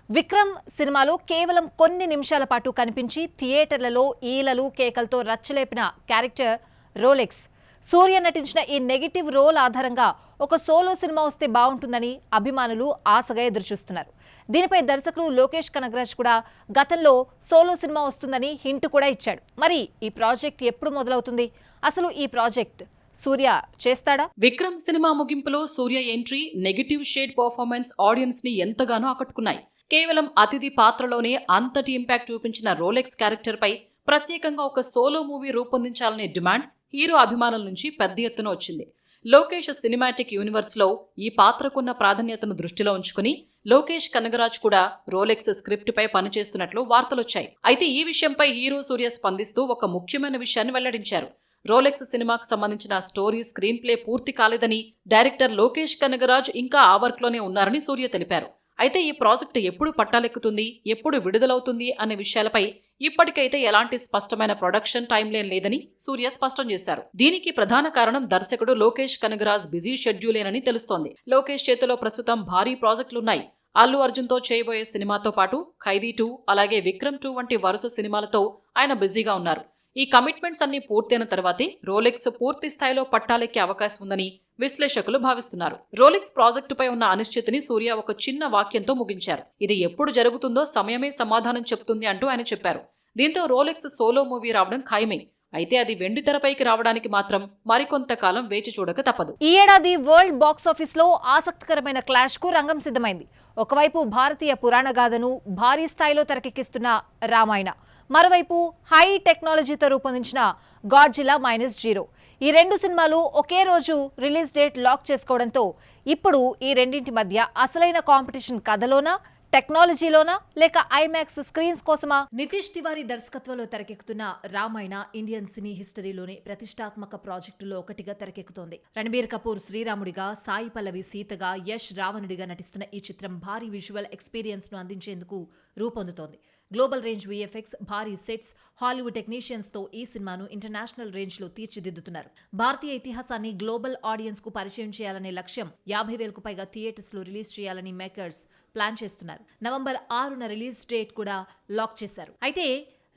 విక్రమ్ సినిమాలో కేవలం కొన్ని నిమిషాల పాటు కనిపించి థియేటర్లలో ఈలలు కేకలతో రచ్చలేపిన క్యారెక్టర్ రోలెక్స్. సూర్య నటించిన ఈ నెగటివ్ రోల్ ఆధారంగా ఒక సోలో సినిమా వస్తే బాగుంటుందని అభిమానులు ఆశగా ఎదురుచూస్తున్నారు. దీనిపై దర్శకుడు లోకేష్ కనగరాజ్ కూడా గతంలో సోలో సినిమా వస్తుందని హింట్ కూడా ఇచ్చాడు. మరి ఈ ప్రాజెక్ట్ ఎప్పుడు మొదలవుతుంది? అసలు ఈ ప్రాజెక్ట్ సూర్య చేస్తాడా? విక్రమ్ సినిమా ముగింపులో Suriya entry, negative shade performance audience ని ఎంతగానో ఆకట్టుకున్నాయి. కేవలం అతిథి పాత్రలోనే అంతటి ఇంపాక్ట్ చూపించిన రోలెక్స్ క్యారెక్టర్ పై ప్రత్యేకంగా ఒక సోలో మూవీ రూపొందించాలనే డిమాండ్ హీరో అభిమానుల నుంచి పెద్ద ఎత్తున వచ్చింది. లోకేష్ సినిమాటిక్ యూనివర్స్ లో ఈ పాత్రకున్న ప్రాధాన్యతను దృష్టిలో ఉంచుకుని లోకేష్ కనగరాజ్ కూడా రోలెక్స్ స్క్రిప్ట్ పై పనిచేస్తున్నట్లు వార్తలొచ్చాయి. అయితే ఈ విషయంపై హీరో సూర్య స్పందిస్తూ ఒక ముఖ్యమైన విషయాన్ని వెల్లడించారు. రోలెక్స్ సినిమాకు సంబంధించిన స్టోరీ, స్క్రీన్ ప్లే పూర్తి కాలేదని, డైరెక్టర్ లోకేష్ కనగరాజ్ ఇంకా ఆ వర్క్ లోనే ఉన్నారని సూర్య తెలిపారు. అయితే ఈ ప్రాజెక్టు ఎప్పుడు పట్టాలెక్కుతుంది, ఎప్పుడు విడుదలవుతుంది అనే విషయాలపై ఇప్పటికైతే ఎలాంటి స్పష్టమైన ప్రొడక్షన్ టైం లైన్ లేదని సూర్య స్పష్టం చేశారు. దీనికి ప్రధాన కారణం దర్శకుడు లోకేష్ కనగరాజ్ బిజీ షెడ్యూలేనని తెలుస్తోంది. లోకేష్ చేతిలో ప్రస్తుతం భారీ ప్రాజెక్టులున్నాయి. అల్లు అర్జున్ తో చేయబోయే సినిమాతో పాటు ఖైదీ 2, అలాగే విక్రమ్ 2 వంటి వరుస సినిమాలతో ఆయన బిజీగా ఉన్నారు. ఈ కమిట్మెంట్స్ అన్ని పూర్తయిన తర్వాతే రోలెక్స్ పూర్తి స్థాయిలో పట్టాలెక్కే అవకాశం ఉందని విశ్లేషకులు భావిస్తున్నారు. రోలెక్స్ ప్రాజెక్టుపై ఉన్న అనిశ్చితిని సూర్య ఒక చిన్న వాక్యంతో ముగించారు. ఇది ఎప్పుడు జరుగుతుందో సమయమే సమాధానం చెప్తుంది అంటూ ఆయన చెప్పారు. దీంతో రోలెక్స్ సోలో మూవీ రావడం ఖాయమే. అయితే అది వెండి తెరపైకి రావడానికి మాత్రం మరికొంతకాలం వేచి చూడక తప్పదు. ఈ ఏడాది వరల్డ్ బాక్సాఫీస్ లో ఆసక్తికరమైన క్లాష్ కు రంగం సిద్ధమైంది. ఒకవైపు భారతీయ పురాణ గాథను భారీ స్థాయిలో తెరకెక్కిస్తున్న రామాయణ, మరోవైపు హై టెక్నాలజీతో రూపొందించిన గాడ్జిల్లా -0. ఈ రెండు సినిమాలు ఒకే రోజు రిలీజ్ డేట్ లాక్ చేసుకోవడంతో ఇప్పుడు ఈ రెండింటి మధ్య అసలైన కాంపిటీషన్ కథలోనా, టెక్నాలజీలోనా, లేక ఐమాక్స్ స్క్రీన్స్ కోసమా? నితీష్ తివారీ దర్శకత్వంలో తెరకెక్కుతున్న రామాయణ ఇండియన్ సినీ హిస్టరీలోని ప్రతిష్టాత్మక ప్రాజెక్టులో ఒకటిగా తెరకెక్కుతోంది. రణబీర్ కపూర్ శ్రీరాముడిగా, సాయి పల్లవి సీతగా, యష్ రావణుడిగా నటిస్తున్న ఈ చిత్రం భారీ విజువల్ ఎక్స్పీరియన్స్ ను అందించేందుకు రూపొందుతోంది. గ్లోబల్ రేంజ్ విఎఫ్ఎక్స్, భారీ సెట్స్, హాలీవుడ్ టెక్నీషియన్స్ తో ఈ సినిమాను ఇంటర్నేషనల్ రేంజ్ లో తీర్చిదిద్దుతున్నారు. భారతీయ ఇతిహాసాన్ని గ్లోబల్ ఆడియన్స్ కు పరిచయం చేయాలనే లక్ష్యం 50,000కు పైగా థియేటర్స్ లో రిలీజ్ చేయాలని మేకర్స్ ప్లాన్ చేస్తున్నారు. నవంబర్ 6న రిలీజ్ డేట్ కూడా లాక్ చేశారు. అయితే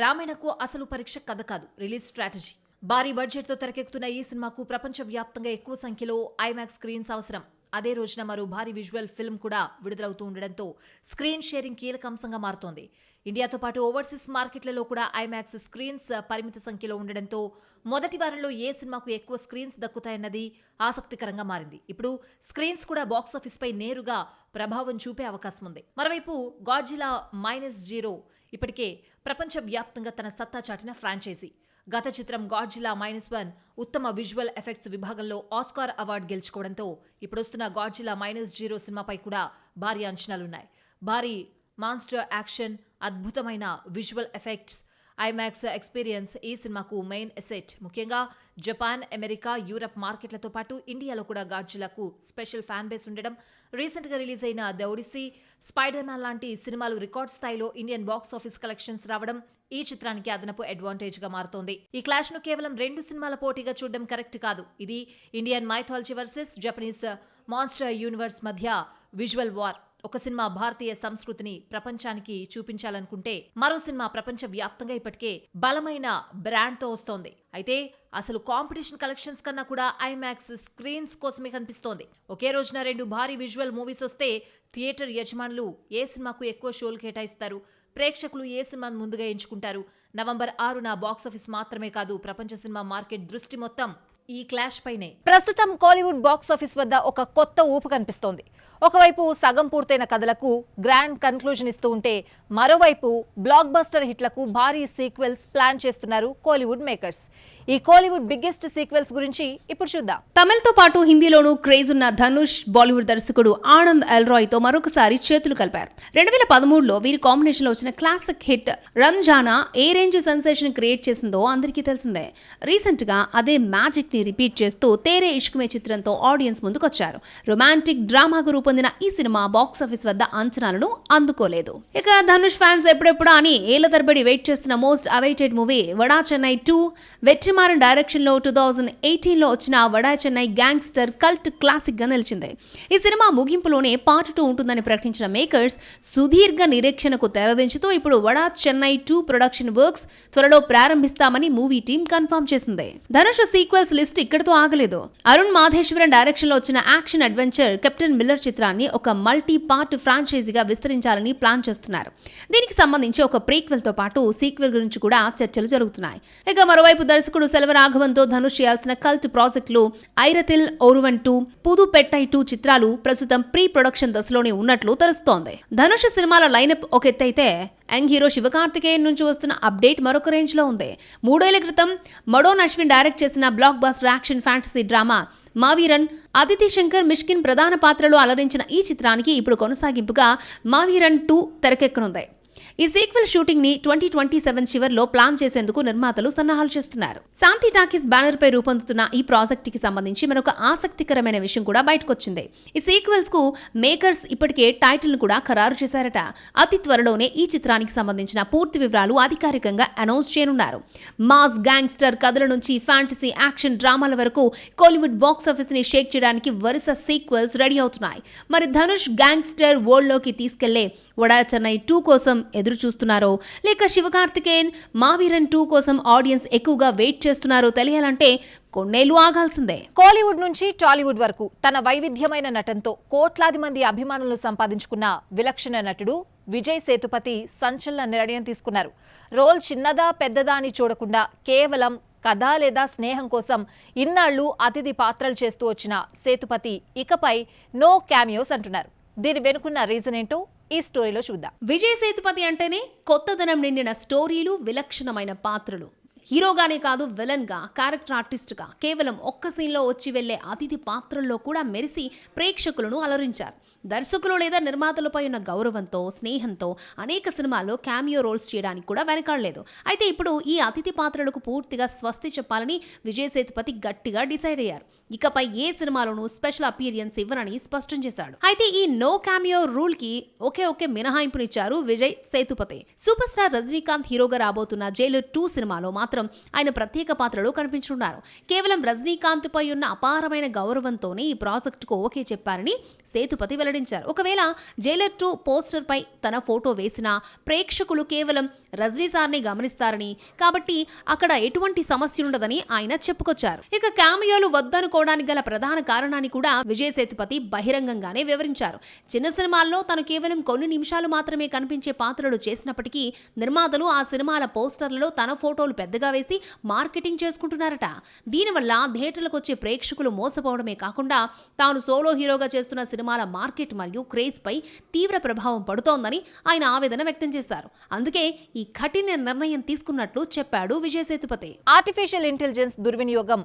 రామాయణకు అసలు పరీక్ష కథ కాదు, రిలీజ్ స్ట్రాటజీ. భారీ బడ్జెట్ తో తెరకెక్కుతున్న ఈ సినిమాకు ప్రపంచవ్యాప్తంగా ఎక్కువ సంఖ్యలో ఐమాక్స్ స్క్రీన్స్ అవసరం. అదే రోజున మరో భారీ విజువల్ ఫిల్మ్ కూడా విడుదలవుతూ ఉండడంతో స్క్రీన్ షేరింగ్ కీలక అంశంగా మారుతోంది. ఇండియాతో పాటు ఓవర్సీస్ మార్కెట్లలో కూడా ఐమాక్స్ స్క్రీన్స్ పరిమిత సంఖ్యలో ఉండడంతో మొదటి వారంలో ఏ సినిమాకు ఎక్కువ స్క్రీన్స్ దక్కుతాయన్నది ఆసక్తికరంగా మారింది. ఇప్పుడు స్క్రీన్స్ కూడా బాక్సాఫీస్ పై నేరుగా ప్రభావం చూపే అవకాశం ఉంది. మరోవైపు గాడ్జిల్లా -0 ఇప్పటికే ప్రపంచవ్యాప్తంగా తన సత్తా చాటిన ఫ్రాంచైజీ. గత చిత్రం గాడ్జిల్లా -1 ఉత్తమ విజువల్ ఎఫెక్ట్స్ విభాగంలో ఆస్కార్ అవార్డు గెలుచుకోవడంతో ఇప్పుడొస్తున్న గాడ్జిల్లా -0 సినిమాపై కూడా భారీ అంచనాలున్నాయి. భారీ మాన్స్టర్ యాక్షన్, అద్భుతమైన విజువల్ ఎఫెక్ట్స్, ఐమాక్స్ ఎక్స్పీరియన్స్ ఈ సినిమాకు మెయిన్ ఎసెట్. ముఖ్యంగా జపాన్, అమెరికా, యూరప్ మార్కెట్లతో పాటు ఇండియాలో కూడా గాడ్జిల్లాకు స్పెషల్ ఫ్యాన్ బేస్ ఉండడం, రీసెంట్ గా రిలీజ్ అయిన ద ఒడిసీ, స్పైడర్ మ్యాన్ లాంటి సినిమాలు రికార్డ్ స్థాయిలో ఇండియన్ బాక్స్ ఆఫీస్ కలెక్షన్స్ రావడం ఈ చిత్రానికి అదనపు అడ్వాంటేజ్ గా మారుతోంది. ఈ క్లాష్ ను కేవలం రెండు సినిమాల పోటీగా చూడడం కరెక్ట్ కాదు. ఇది Indian mythology versus Japanese monster universe మధ్య విజువల్ వార్. ఒక సినిమా భారతీయ సంస్కృతిని ప్రపంచానికి చూపించాలనుకుంటే మరో సినిమా ప్రపంచ వ్యాప్తంగా ఇప్పటికే బలమైన బ్రాండ్ తో వస్తోంది. అయితే అసలు కాంపిటీషన్ కలెక్షన్స్ కన్నా కూడా ఐమాక్స్ స్క్రీన్స్ కోసమే కనిపిస్తోంది. ఒకే రోజున రెండు భారీ విజువల్ మూవీస్ వస్తే థియేటర్ యజమానులు ఏ సినిమాకు ఎక్కువ షోలు కేటాయిస్తారు, ప్రేక్షకులు ఏ సినిమాను ముందుగా ఎంచుకుంటారు? నవంబర్ 6న బాక్సాఫీస్ మాత్రమే కాదు, ప్రపంచ సినిమా మార్కెట్ దృష్టి మొత్తం ఈ క్లాష్ పైనే. ప్రస్తుతం కోలీవుడ్ బాక్సాఫీస్ వద్ద ఒక కొత్త ఊపు కనిపిస్తోంది. ఒకవైపు సగం పూర్తయిన కథలకు గ్రాండ్ కన్క్లూజన్ ఇస్తూ ఉంటే, మరోవైపు బ్లాక్ బస్టర్ హిట్లకు భారీ సీక్వెల్స్ ప్లాన్ చేస్తున్నారు కోలీవుడ్ మేకర్స్. ఈ కోలీవుడ్ బిగ్గెస్ట్ సీక్వెల్స్ గురించి ఇప్పుడు చూద్దాం. తమిళతో పాటు హిందీలోనూ క్రేజ్ ఉన్న ధనుష్ బాలీవుడ్ దర్శకుడు ఆనంద్ ఎల్రాయ్ తో మరొకసారి చేతులు కలిపారు. 2013లో వీరి కాంబినేషన్ లో వచ్చిన క్లాసిక్ హిట్ రంజానా ఏ రేంజ్ సెన్సేషన్ క్రియేట్ చేసిందో అందరికీ తెలిసిందే. రీసెంట్ గా అదే మ్యాజిక్ ని రిపీట్ చేస్తూ తేరే ఇష్క్ మే చిత్రంతో ఆడియన్స్ ముందుకొచ్చారు. రొమాంటిక్ డ్రామాకు రూపొందిన ఈ సినిమా బాక్సాఫీస్ వద్ద అంచనాలను అందుకోలేదు. ఇక ధనుష్ ఫ్యాన్స్ ఎప్పుడెప్పుడా అని ఏళ్ల తరబడి వెయిట్ చేస్తున్న most awaited movie Vada Chennai 2 వెற்றி వెట్రిమారన్ డైరెక్షన్ లో 2018లో వచ్చిన Vada Chennai gangster cult classic గా నిలిచింది. ఈ సినిమా ముగింపులోనే పార్ట్ 2 ఉంటుందని ప్రకటించిన మేకర్స్ సుదీర్ఘ నిరీక్షణకు తెరదించుతూ ఇప్పుడు వడా చెన్నై 2 ప్రొడక్షన్ వర్క్స్ త్వరలో ప్రారంభిస్తామని మూవీ టీం కన్ఫర్మ్ చేసింది. ధనుష్ సీక్వెల్స్ లిస్ట్ ఇక్కడితో ఆగలేదు. అరుణ్ మాధేశ్వరన్ డైరెక్షన్ లో వచ్చిన యాక్షన్ అడ్వెంచర్ కెప్టెన్ మిల్లర్ చిత్రాన్ని ఒక మల్టీ పార్ట్ ఫ్రాంచైజీగా విస్తరించాలని ప్లాన్ చేస్తున్నారు. దీనికి సంబంధించి ఒక ప్రీక్వెల్ తో పాటు సీక్వెల్ గురించి కూడా చర్చలు జరుగుతున్నాయి. ఇక మరోవైపు దర్శకుడు సెల్వరాఘవన్తో ధనుష్ చేయాల్సిన కల్ట్ ప్రాజెక్టులు ఐరతిల్ ఓరువన్ 2, పుదు పెట్టై 2 చిత్రాలు ప్రస్తుతం ప్రీ ప్రొడక్షన్ దశలోనే ఉన్నట్లు తెలుస్తోంది. ధనుష్ సినిమాల లైనప్ ఒక ఎత్తైతే యంగ్ హీరో శివకార్తికేయన్ నుంచి వస్తున్న అప్డేట్ మరొక రేంజ్ లో ఉంది. 3 ఏళ్ల క్రితం మడోన్ అశ్విన్ డైరెక్ట్ చేసిన block buster action fantasy drama Maaveeran Aditi Shankar Myshkin ప్రధాన పాత్రలో అలరించిన ఈ చిత్రానికి ఇప్పుడు కొనసాగింపుగా మావీరన్ 2 తెరకెక్కనుంది. ఈ సీక్వెల్ షూటింగ్ ని 2027 చివర్లో ప్లాన్ చేసేందుకు నిర్మాతలు సన్నాహాలు చేస్తున్నారు. శాంతి టాకీస్ బ్యానర్ పై రూపొందుతున్న ఈ ప్రాజెక్ట్ కి సంబంధించి మరొక ఆసక్తికరమైన విషయం కూడా బయటకొచ్చింది. ఈ సీక్వెల్స్ కు మేకర్స్ ఇప్పటికే టైటిల్ ను కూడా ఖరారు చేశారట. అతి త్వరలోనే ఈ చిత్రానికి సంబంధించిన పూర్తి వివరాలు అధికారికంగా అనౌన్స్ చేయనున్నారు. మాస్ గ్యాంగ్స్టర్ కథల నుంచి ఫ్యాంటసీ యాక్షన్ డ్రామాల వరకు కోలీవుడ్ బాక్స్ ఆఫీస్ ని షేక్ చేయడానికి వరుస సీక్వెల్స్ రెడీ అవుతున్నాయి. మరి ధనుష్ గ్యాంగ్స్టర్ వరల్డ్ లోకి తీసుకెళ్లే వడా చెన్నై 2 కోసం ఎదురు చూస్తున్నారో లేక శివకార్తికేయన్ మావీరన్ 2 కోసం ఆడియన్స్ ఎక్కువగా వెయిట్ చేస్తున్నారో తెలియాలంటే కొన్నేళ్లు ఆగాల్సిందే. కోలీవుడ్ నుంచి టాలీవుడ్ వరకు తన వైవిధ్యమైన నటనతో కోట్లాది మంది అభిమానులను సంపాదించుకున్న విలక్షణ నటుడు విజయ్ సేతుపతి సంచలన నిర్ణయం తీసుకున్నారు. రోల్ చిన్నదా పెద్దదా అని చూడకుండా కేవలం కథ లేదా స్నేహం కోసం ఇన్నాళ్లు అతిథి పాత్రలు చేస్తూ వచ్చిన సేతుపతి ఇకపై నో క్యామియోస్ అంటున్నారు. దీని వెనుకున్న రీజన్ ఏంటో ఈ స్టోరీలో చూద్దాం. విజయ్ సేతుపతి అంటేనే కొత్తదనం నిండిన స్టోరీలు, విలక్షణమైన పాత్రలు. హీరోగానే కాదు, విలన్ గా, క్యారెక్టర్ ఆర్టిస్ట్ గా కేవలం ఒక్క సీన్ లో వచ్చి వెళ్లే అతిథి పాత్రల్లో కూడా మెరిసి ప్రేక్షకులను అలరించారు. దర్శకులు లేదా నిర్మాతలపై ఉన్న గౌరవంతో, స్నేహంతో అనేక సినిమాల్లో క్యామియో రోల్స్ చేయడానికి కూడా వెనకాడలేదు. అయితే ఇప్పుడు ఈ అతిథి పాత్రలకు పూర్తిగా స్వస్తి చెప్పాలని విజయ్ సేతుపతి గట్టిగా డిసైడ్ అయ్యారు. ఇకపై ఏ సినిమాలోనూ స్పెషల్ అపీరియన్స్ ఇవ్వనని స్పష్టం చేశాడు. అయితే ఈ నో క్యామియో రూల్ కి ఒకే మినహాయింపునిచ్చారు విజయ్ సేతుపతి. సూపర్ స్టార్ రజనీకాంత్ హీరోగా రాబోతున్న జైలర్ 2 సినిమాలో మాత్రం ఆయన ప్రత్యేక పాత్రలో కనిపించనున్నారు. కేవలం రజనీకాంత్ పై ఉన్న అపారమైన గౌరవంతోనే ఈ ప్రాజెక్టుకు ఓకే చెప్పారని సేతుపతి వెల్లడించారు. ఒకవేళ జైలర్ 2 పోస్టర్ పై తన ఫోటో వేసినా ప్రేక్షకులు కేవలం రజనీ సార్ని గమనిస్తారని, కాబట్టి అక్కడ ఎటువంటి సమస్య ఉండదని ఆయన చెప్పుకొచ్చారు. ఇక క్యామియోలు వద్దనుకోవడానికి గల ప్రధాన కారణాన్ని కూడా విజయ్ సేతుపతి బహిరంగంగానే వివరించారు. చిన్న సినిమాల్లో తను కేవలం కొన్ని నిమిషాలు మాత్రమే కనిపించే పాత్రలు చేసినప్పటికీ నిర్మాతలు ఆ సినిమాల పోస్టర్లలో తన ఫోటోలు పెద్దగా వేసి మార్కెటింగ్ చేసుకుంటున్నారట. దీనివల్ల థియేటర్లకు వచ్చే ప్రేక్షకులు మోసపోవడమే కాకుండా తాను సోలో హీరోగా చేస్తున్న సినిమాల మార్కెట్ మరియు క్రేజ్ పై తీవ్ర ప్రభావం పడుతోందని ఆయన ఆవేదన వ్యక్తం చేశారు. అందుకే ఈ కఠిన నిర్ణయం తీసుకున్నట్లు చెప్పాడు విజయ్ సేతుపతి. ఆర్టిఫిషియల్ ఇంటెలిజెన్స్ దుర్వినియోగం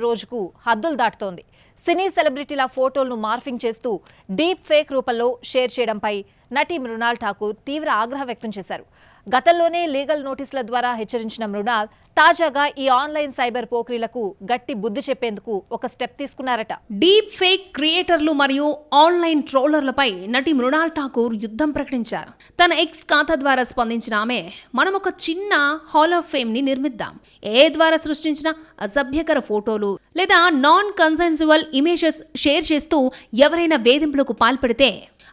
రోజుకు హద్దులు దాటుతోంది. సినీ సెలబ్రిటీల ఫోటోలను మార్ఫింగ్ చేస్తూ డీప్ ఫేక్ రూపంలో షేర్ చేయడంపై నటి మృణాల్ ఠాకూర్ తీవ్ర ఆగ్రహం వ్యక్తం చేశారు. గతంలోనే లీగల్ నోటీసుల ద్వారా హెచ్చరించిన మృణాల్ తాజాగా ఈ ఆన్లైన్ సైబర్ పోక్రీలకు గట్టి బుద్ధి చెప్పేందుకు ఒక స్టెప్ తీసుకున్నారట. డీప్ ఫేక్ క్రియేటర్లు మరియు ఆన్లైన్ ట్రోలర్లపై నటి మృణాల్ ఠాకూర్ యుద్ధం ప్రకటించారు. తన ఎక్స్ ఖాతా ద్వారా స్పందించిన ఆమె, మనం ఒక చిన్న హాల్ ఆఫ్ ఫేమ్ ని నిర్మిద్దాం. ఏ ద్వారా సృష్టించిన అసభ్యకర ఫోటోలు లేదా నాన్ కన్సెన్సువల్ ఇమేజెస్ షేర్ చేస్తూ ఎవరైనా వేధింపులకు పాల్పడితే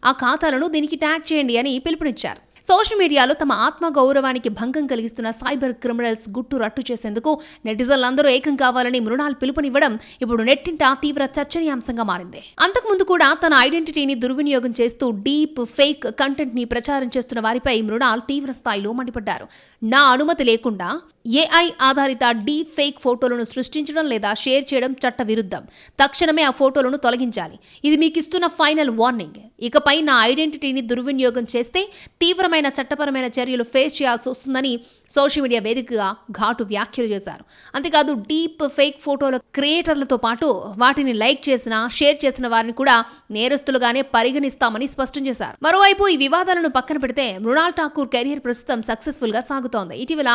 ఆ ఖాతాలను దీనికి ట్యాగ్ చేయండి అని పిలుపునిచ్చారు. సోషల్ మీడియాలో తమ ఆత్మ గౌరవానికి భంగం కలిగిస్తున్న సైబర్ క్రిమినల్స్ గుట్టు రట్టు చేసేందుకు నెటిజన్లందరూ ఏకం కావాలని మృణాల్ పిలుపునివ్వడం ఇప్పుడు నెట్టింట తీవ్ర చర్చనీయాంశంగా మారింది. అంతకుముందు కూడా తన ఐడెంటిటీని దుర్వినియోగం చేస్తూ డీప్ ఫేక్ కంటెంట్ ని ప్రచారం చేస్తున్న వారిపై మృణాల్ తీవ్ర స్థాయిలో మండిపడ్డారు. నా అనుమతి లేకుండా ఏఐ ఆధారిత డీప్ ఫేక్ ఫోటోలను సృష్టించడం లేదా షేర్ చేయడం చట్ట విరుద్ధం. తక్షణమే ఆ ఫోటోలను తొలగించాలి. ఇది మీకు ఇస్తున్న ఫైనల్ వార్నింగ్. ఇకపై నా ఐడెంటిటీని దుర్వినియోగం చేస్తే తీవ్రమైన చట్టపరమైన చర్యలు ఫేస్ చేయాల్సి వస్తుందని సోషల్ మీడియా వేదికగా ఘాటు వ్యాఖ్యలు చేశారు. అంతేకాదు డీప్ ఫేక్ ఫోటోల క్రియేటర్లతో పాటు వాటిని లైక్ చేసిన, షేర్ చేసిన వారిని కూడా నేరస్తులుగానే పరిగణిస్తామని స్పష్టం చేశారు. మరోవైపు ఈ వివాదాలను పక్కన పెడితే మృణాల్ ఠాకూర్ కెరీర్ ప్రస్తుతం సక్సెస్ఫుల్ గా సాగుతోంది. ఇటీవల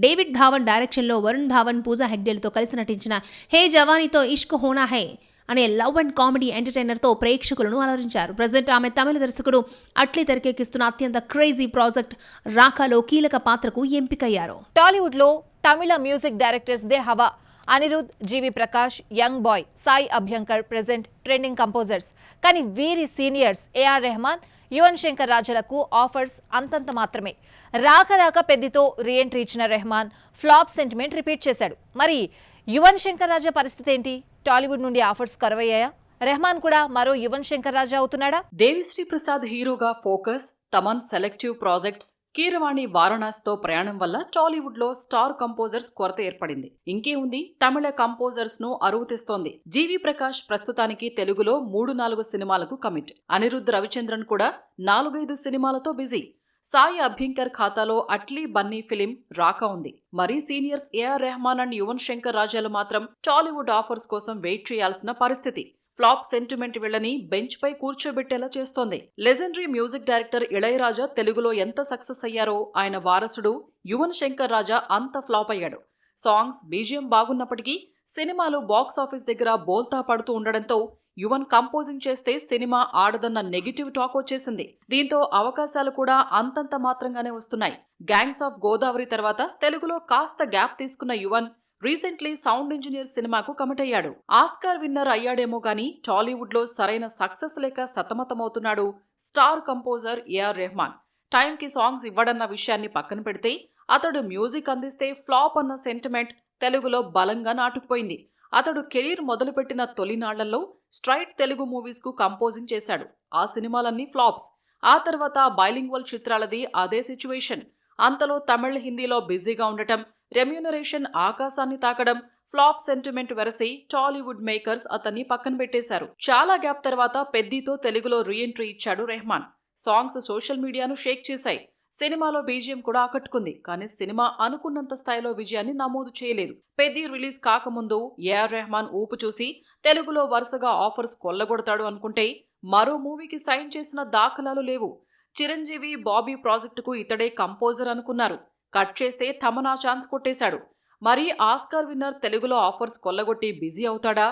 డేవిడ్ ధావన్ డైరెక్షన్ లో వరుణ్ ధావన్, పూజా హెగ్డేలతో కలిసి నటించిన హే జవానీతో ఇష్క్ హోనా హై అనే లవ్ అండ్ కామెడీ ఎంటర్టైనర్ తో ప్రేక్షకులను అలరించారు. ప్రజెంట్ ఆమె తమిళ దర్శకుడు అట్లీ తెరకెక్కిస్తున్న అత్యంత క్రేజీ ప్రాజెక్ట్ రాకాలో కీలక పాత్రకు ఎంపికయ్యారు. టాలీవుడ్ లో తమిళ మ్యూజిక్ డైరెక్టర్స్ దే హవా. Anirudh, GV Prakash, young boy, Sai Abhyankar present trending composers. కానీ వీరి సీనియర్స్ ఏఆర్ రెహమాన్, యువన్ శంకర్ రాజాలకు ఆఫర్స్ అంతంత మాత్రమే. రాక పెద్దితో రీఎంట్రీ ఇచ్చిన రెహమాన్ ఫ్లాప్ సెంటిమెంట్ రిపీట్ చేశాడు. మరి యువన్ శంకర్ రాజా పరిస్థితి ఏంటి? టాలీవుడ్ నుండి ఆఫర్స్ కరువయ్యాయా? రెహమాన్ కూడా మరో యువన్ శంకర్ రాజా అవుతున్నాడా? దేవిశ్రీ ప్రసాద్ హీరోగా focus, Thaman selective projects, Keeravani వారణాసితో ప్రయాణం వల్ల టాలీవుడ్ లో స్టార్ కంపోజర్స్ కొరత ఏర్పడింది. ఇంకేముంది, తమిళ కంపోజర్స్ ను అరువు తెస్తోంది. జీవి ప్రకాష్ ప్రస్తుతానికి తెలుగులో 3-4 సినిమాలకు కమిట్. అనిరుద్ రవిచంద్రన్ కూడా 4-5 సినిమాలతో బిజీ. సాయి అభ్యంకర్ ఖాతాలో అట్లీ బన్నీ ఫిలిం రాక ఉంది. మరి seniors AR Rahman and Yuvan Shankar రాజాలు మాత్రం టాలీవుడ్ ఆఫర్స్ కోసం వెయిట్ చేయాల్సిన పరిస్థితి. ఫ్లాప్ సెంటిమెంట్ వీళ్ళని బెంచ్ పై కూర్చోబెట్టేలా చేస్తోంది. లెజెండరీ మ్యూజిక్ డైరెక్టర్ ఇళయరాజా తెలుగులో ఎంత సక్సెస్ అయ్యారో ఆయన వారసుడు యువన్ శంకర్ రాజా అంత ఫ్లాప్ అయ్యాడు. సాంగ్స్, బీజిఎం బాగున్నప్పటికీ సినిమాలు బాక్స్ ఆఫీస్ దగ్గర బోల్తా పడుతూ ఉండడంతో యువన్ కంపోజింగ్ చేస్తే సినిమా ఆడదన్న నెగిటివ్ టాక్ వచ్చేసింది. దీంతో అవకాశాలు కూడా అంతంత మాత్రంగానే వస్తున్నాయి. గ్యాంగ్స్ ఆఫ్ గోదావరి తర్వాత తెలుగులో కాస్త గ్యాప్ తీసుకున్న యువన్ రీసెంట్లీ సౌండ్ ఇంజనీర్ సినిమాకు కమిట్ అయ్యాడు. ఆస్కార్ విన్నర్ అయ్యాడేమో గానీ టాలీవుడ్ లో సరైన సక్సెస్ లేక సతమతమవుతున్నాడు స్టార్ కంపోజర్ ఏఆర్ రెహమాన్. టైంకి సాంగ్స్ ఇవ్వడన్న విషయాన్ని పక్కన పెడితే అతడు మ్యూజిక్ అందిస్తే ఫ్లాప్ అన్న సెంటిమెంట్ తెలుగులో బలంగా నాటుకుపోయింది. అతడు కెరీర్ మొదలుపెట్టిన తొలినాళ్లలో స్ట్రైట్ తెలుగు మూవీస్ కు కంపోజింగ్ చేశాడు. ఆ సినిమాలన్నీ ఫ్లాప్స్. ఆ తర్వాత బైలింగ్వల్ చిత్రాలది అదే సిచ్యువేషన్. అంతలో తమిళ, హిందీలో బిజీగా ఉండటం, రెమ్యూనరేషన్ ఆకాశాన్ని తాకడం, ఫ్లాప్ సెంటిమెంట్ వెరసి టాలీవుడ్ మేకర్స్ అతన్ని పక్కన పెట్టేశారు. చాలా గ్యాప్ తర్వాత పెద్దితో తెలుగులో రీఎంట్రీ ఇచ్చాడు రెహమాన్. సాంగ్స్ సోషల్ మీడియాను షేక్ చేశాయి. సినిమాలో బీజిఎం కూడా ఆకట్టుకుంది. కానీ సినిమా అనుకున్నంత స్థాయిలో విజయాన్ని నమోదు చేయలేదు. పెద్ది రిలీజ్ కాకముందు ఏఆర్ రెహమాన్ ఊపు చూసి తెలుగులో వరుసగా ఆఫర్స్ కొల్లగొడతాడు అనుకుంటే మరో మూవీకి సైన్ చేసిన దాఖలాలు లేవు. చిరంజీవి, బాబీ ప్రాజెక్టుకు ఇతడే కంపోజర్ అనుకున్నారు. కట్ చేస్తే తమన్నా ఛాన్స్ కొట్టేశాడు. మరి ఆస్కార్ విన్నర్ తెలుగులో ఆఫర్స్ కొల్లగొట్టి బిజీ అవుతాడా,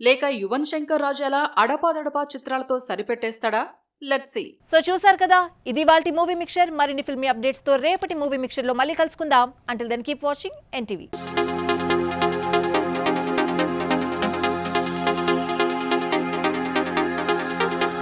లేక యువన్ శంకర్ రాజాలా అడపాదడపా చిత్రాలతో సరిపెట్టేస్తాడా? Let's see. సో చూసారు కదా, ఇది వాల్టి మూవీ మిక్చర్. మరిన్ని ఫిల్మీ అప్డేట్స్ తో రేపటి మూవీ మిక్చర్ లో మళ్ళీ కలుసుకుందాం. Until then keep watching NTV.